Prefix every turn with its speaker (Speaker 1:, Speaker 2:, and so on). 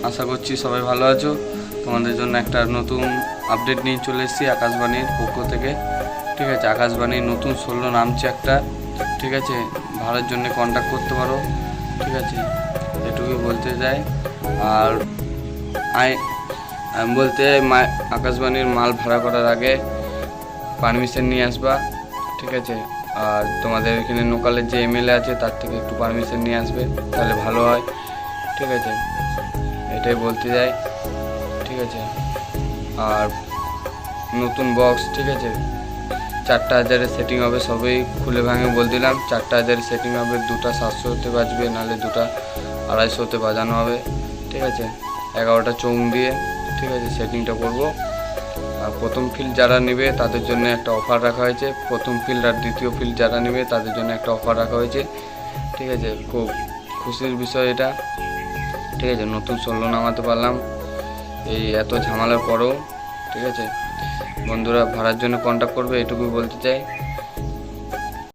Speaker 1: আশা করছি সবাই ভালো আছো। তোমাদের জন্য একটা নতুন আপডেট নিয়ে চলে এসেছি আকাশবাণীর পক্ষ থেকে। ঠিক আছে, আকাশবাণীর নতুন 16 নামছে একটা। ঠিক আছে, ভাড়ার জন্য কন্ট্যাক্ট করতে পারো। ঠিক আছে, এটুকুই বলতে চাই। আর আমি বলতে আকাশবাণীর মাল ভাড়া করার আগে পারমিশন নিয়ে আসবা। ঠিক আছে, আর তোমাদের এখানে লোকালের যে এমএলএ আছে তার থেকে একটু পারমিশন নিয়ে আসবে, তাহলে ভালো হয়। ঠিক আছে, এটাই বলতে যাই। ঠিক আছে, আর নতুন বক্স, ঠিক আছে, 4,000-এর সেটিং হবে। সবই খুলে ভাঙে বল দিলাম, 4,000-এর সেটিং হবে। 2টা 700-তে বাজবে, নাহলে 2টা 250-তে বাজানো হবে। ঠিক আছে, 11টা চৌং দিয়ে, ঠিক আছে, সেটিংটা করব। আর প্রথম ফিল্ড যারা নেবে তাদের জন্য একটা অফার রাখা হয়েছে। প্রথম ফিল্ড আর দ্বিতীয় ফিল্ড যারা নেবে তাদের জন্য একটা অফার রাখা হয়েছে। ঠিক আছে, খুব খুশির বিষয় এটা। ঠিক আছে, নতুন 16 নামাতে পারলাম এই এত ঝামেলার পরেও। ঠিক আছে বন্ধুরা, ভাড়ার জন্য কন্ট্যাক্ট করবে, এটুকুই বলতে চাই।